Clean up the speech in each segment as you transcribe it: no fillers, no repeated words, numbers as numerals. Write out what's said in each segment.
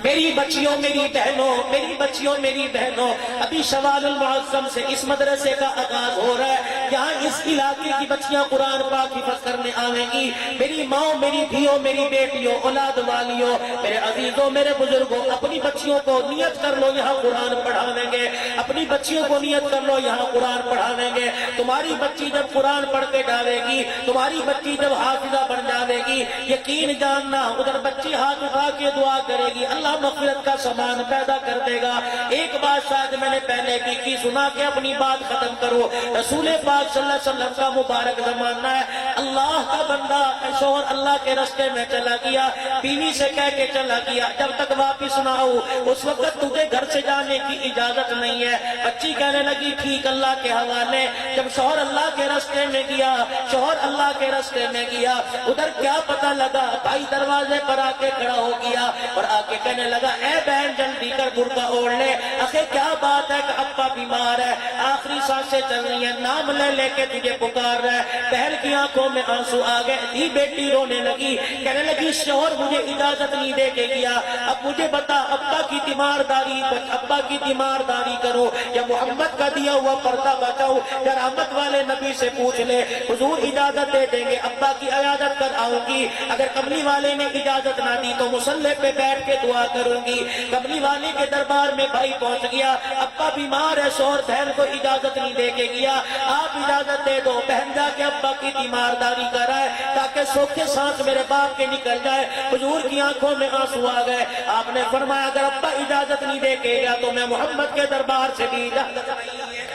میری بچیوں میری بہنوں ابھی شوال المعظم سے اس مدرسے کا آغاز ہو رہا ہے. یہاں اس علاقے کی بچیاں قرآن پاک حفظ کرنے آویں گی. میری ماں میری دھیوں میری بیٹیوں اولاد والیوں میرے عزیزوں میرے بزرگوں اپنی بچیوں کو نیت کر لو یہاں قرآن پڑھاویں گے. اپنی بچیوں کو نیت کر لو یہاں قرآن پڑھاویں گے. تمہاری بچی جب قرآن پڑھ کے جاوے گی, تمہاری بچی جب حافظہ بن جاوے گی, یقین جاننا ادھر بچی ہاتھ اٹھا کے دعا کرے گی, اللہ مغفرت کا سامان پیدا کر دے گا. ایک بات شاید میں نے پہلے بھی کی, سنا کے اپنی بات ختم کرو. رسول پاک صلی اللہ علیہ وسلم کا مبارک زمانہ ہے, اللہ کا بندہ شوہر اللہ کے راستے میں چلا گیا, بیوی سے کہہ کے چلا گیا جب تک واپس نہ آؤ اس وقت تجھے گھر سے جانے کی اجازت نہیں ہے. بچی کہنے لگی ٹھیک اللہ کے حوالے. جب شوہر اللہ کے راستے میں گیا, ادھر کیا پتہ لگا, بھائی دروازے پر آ کے کھڑا ہو گیا اور آ کے کہنے لگا اے بہن جلدی کر برقع اوڑھ لے. آخر کیا بات ہے کہ ابا بیمار ہے, آخری سانسیں چل رہی ہیں, نام لے کے تجھے پکار رہا ہے. بہن کی آنکھوں میں آنسو آ گئے, دی بیٹی رونے لگی, کہنے لگی شوہر مجھے اجازت نہیں دے کے گیا, اب مجھے بتا ابا کی تیمارداری کرو یا محمد کا دیا ہوا پردہ بچاؤ. یا رحمت والے نبی سے پوچھ لے, حضور اجازت دے دیں گے ابا کی عیادت کر آؤں گی. اگر کملی والے نے اجازت نہ دی تو مصلی پہ بیٹھ کے دعا کروں گی. کملی والے کے دربار میں بھائی پہنچ گیا, ابا بیمار ہے, شوہر بہن کو اجازت نہیں دے کے گیا, آپ اجازت دے دو. بہن جا کے ابا کی تیمارداری کرائے تاکہ سوکھے سانس میرے باپ کے نکل جائے. حضور کی آنکھوں میں آنسو آ گئے. آپ نے فرمایا اگر ابا اجازت نہیں دے کے گیا تو میں محمد کے دربار سے بھی اجازت نہیں ہے.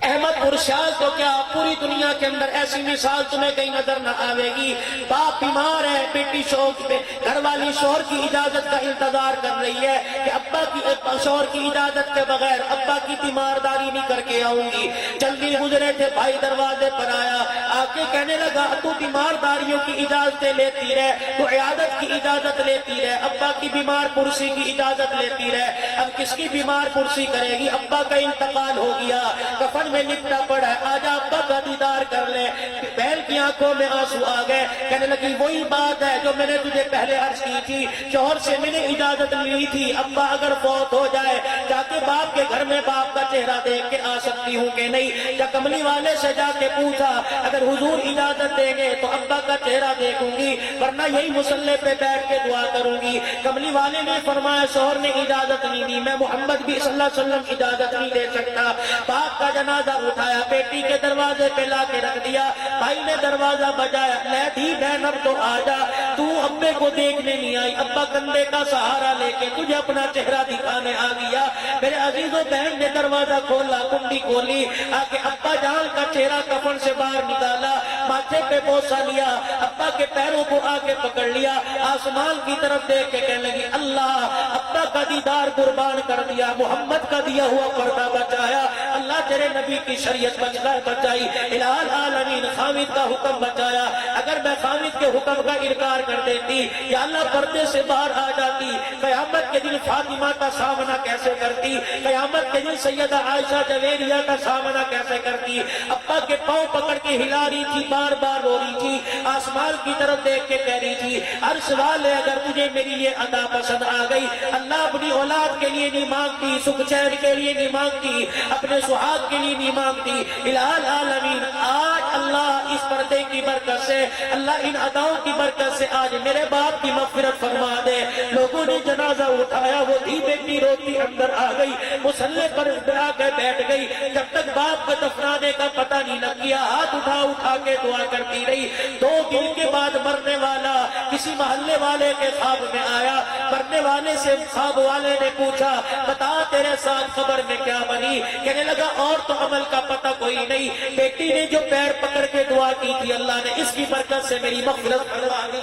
احمد پرشال تو کیا پوری دنیا کے اندر ایسی مثال تمہیں کہیں نظر نہ آوے گی. باپ بیمار ہے, بیٹی شوق پہ, گھر والی شوہر کی اجازت کا انتظار کر رہی ہے کہ ابا کی شوہر کی اجازت کے بغیر ابا کی تیمارداری نہیں کر کے آؤں گی. جلدی گزرے تھے, بھائی دروازے پر آیا, آ کے کہنے لگا تو تیمارداریوں کی اجازتیں لیتی رہے, تو عیادت کی اجازت لیتی رہے, ابا کی بیمار پرسی کی اجازت لیتی رہے. اب کس کی بیمار پرسی کرے گی, ابا کا انتقال ہو گیا, کفن میں لپٹا پڑا ہے, آجا ابا کا دیدار کر لے. بہن کی آنکھوں میں آنسو آ گئے, کہنے لگی وہی بات ہے جو میں نے تجھے پہلے عرض کی تھی, شوہر سے میں نے اجازت لی تھی ابا اگر فوت ہو جائے جا کے باپ کے گھر میں باپ کا چہرہ دیکھ کے آ سکتی ہوں کہ نہیں. یا کملی والے سے جا کے پوچھا اگر حضور اجازت دیں گے تو ابا کا چہرہ دیکھوں گی, ورنہ یہی مصلی پہ بیٹھ کے دعا کروں گی. کملی والے نے فرمایا شوہر نے اجازت نہیں دی, میں محمد بھی صلی اللہ علیہ وسلم اجازت نہیں دے سکتا. باپ کا جنازہ اٹھایا, بیٹی کے دروازے پہ لا کے رکھ دیا. بھائی نے دروازہ بجایا, لے دی بہن اب تو آ جا, تو ابے کو دیکھنے نہیں آئی, ابا کندھے کا سہارا لے کے تجھے اپنا چہرہ دکھانے آ گیا. میرے عزیزوں بہن نے دروازہ کھولا, کنڈی کھولی, آ کے ابا جان کا چہرہ کفن سے باہر نکالا, ماتھے پہ بوسہ لیا, ابا کے پیروں کو آ کے پکڑ لیا, آسمان کی طرف دیکھ کے کہنے لگی اللہ ابا کا دیدار قربان کر دیا, محمد کا دیا ہوا پردہ بچایا, اللہ تیرے نبی کی شریعت بچائی, الہ العالمین خامد کا حکم بچایا. اگر میں خامد کے حکم کا انکار کر دیتی یا اللہ پردے سے باہر آ جاتی, قیامت کے دن فاطمہ کا سامنا کیسے کرتی, قیامت کے دن سیدہ عائشہ جویریہ کا سامنا کیسے کرتی. ابا کے پاؤں پکڑ کے ہلا رہی تھی, بار بار رو رہی تھی, آسمان کی طرف دیکھ کے کہہ رہی تھی عرش والے اگر مجھے میری یہ ادا پسند آ گئی, اللہ اپنی اولاد کے لیے نہیں مانگتی, سکھ چین کے لیے نہیں مانگتی, اپنے سہاگ کے لیے نہیں مانگتی. الہ العالمین آج اللہ اس پردے کی برکت سے, اللہ ان اداؤں کی برکت سے آج میرے باپ کی مغفرت فرما دے. لوگوں نے جنازہ اٹھایا, وہ دھی بیٹی روتی اندر آ گئی, مصلی پر آ کے بیٹھ گئی. جب تک باپ کو دفنانے کا پتہ نہیں لگ گیا, ہاتھ اٹھا کے دعا کرتی رہی. 2 دن کے بعد مرنے والا کسی محلے والے کے خواب میں آیا. مرنے والے سے خواب والے نے پوچھا بتا تیرے ساتھ خبر میں کیا بنی, کہنے لگا اور تو عمل کا پتہ کوئی نہیں, بیٹی نے جو پیر پکڑ کے دعا کی تھی اللہ نے اس کی برکت سے میری مغفرت فرما دی.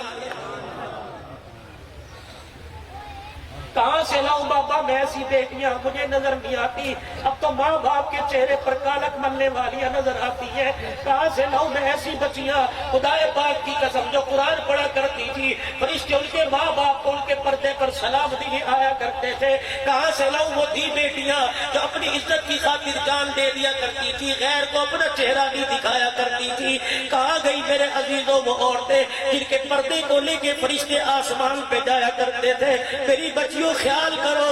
کہاں سے لاؤں بابا میں ایسی بیٹیاں مجھے نظر نہیں آتی, اب تو ماں باپ کے چہرے پر کالک ملنے والیاں نظر آتی ہیں. کہاں سے لاؤں میں ایسی بچیاں, خدا پاک کی قسم جو قرآن پڑھا کرتی تھی, فرشتے ان کے ماں باپ کو تو ان کے پردے پر سلام دینے آیا کرتے تھے. کہاں سے لاؤں وہ دی بیٹیاں جو اپنی عزت کی خاطر جان دے دیا کرتی تھی, غیر کو اپنا چہرہ نہیں دکھایا کرتی تھی. کہاں گئی میرے عزیزوں وہ عورتیں جن کے پردے کو لے کے فرشتے آسمان پہ جایا کرتے تھے؟ میری بچیوں خیال کرو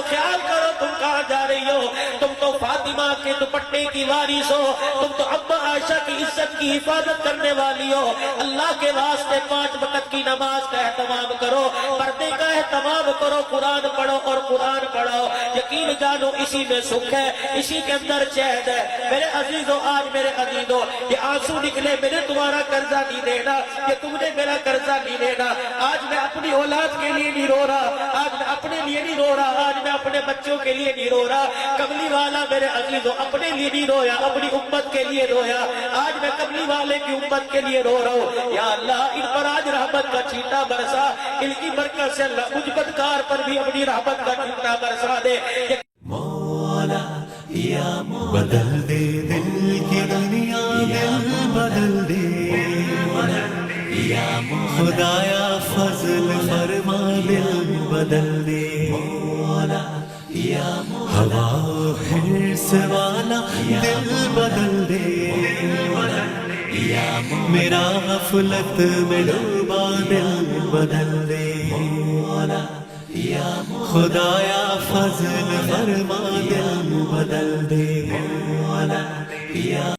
تم کہاں جا رہی ہو؟ تم تو فاطمہ کے دوپٹے کی وارث ہو, تم تو ابا عائشہ کی عزت کی حفاظت کرنے والی ہو. اللہ کے واسطے 5 وقت کی نماز کا اہتمام کرو, پردے کا اہتمام کرو, قرآن پڑھو اور قرآن پڑھو. یقین جانو اسی میں سکھ ہے, اسی کے اندر چین ہے. میرے عزیزوں, آج میرے عزیزوں یہ آنسو نکلے, میں نے تمہارا قرضہ نہیں دینا, کہ تم نے میرا قرضہ نہیں دینا. آج میں اپنی اولاد کے لیے نہیں رو رہا, آج میں اپنے لیے نہیں رو رہا, آج میں اپنے بچوں کے لیے نہیں رو رہا. کملی والا میرے عزیزوں اپنے لیے نہیں رویا, اپنی امت کے لیے رویا. آج میں کملی والے کی امت کے لیے رو رہا ہوں. یا اللہ ان پر آج رحمت کا چھینٹا برسا, ان کی برکت سے اللہ مجھ بدکار پر بھی اپنی رحمت کا چھینٹا برسا دے. مولا یا بدل دے دل کی دنیا, دل بدل دے یا خدایا فضل فرما, دل بدل دے مولا یا ہوا حرص والا, دل بدل دے یا میرا غفلت میں ڈوبا, دل بدل دے مولا یا خدایا فضل فرما, دل بدل دے مولا یا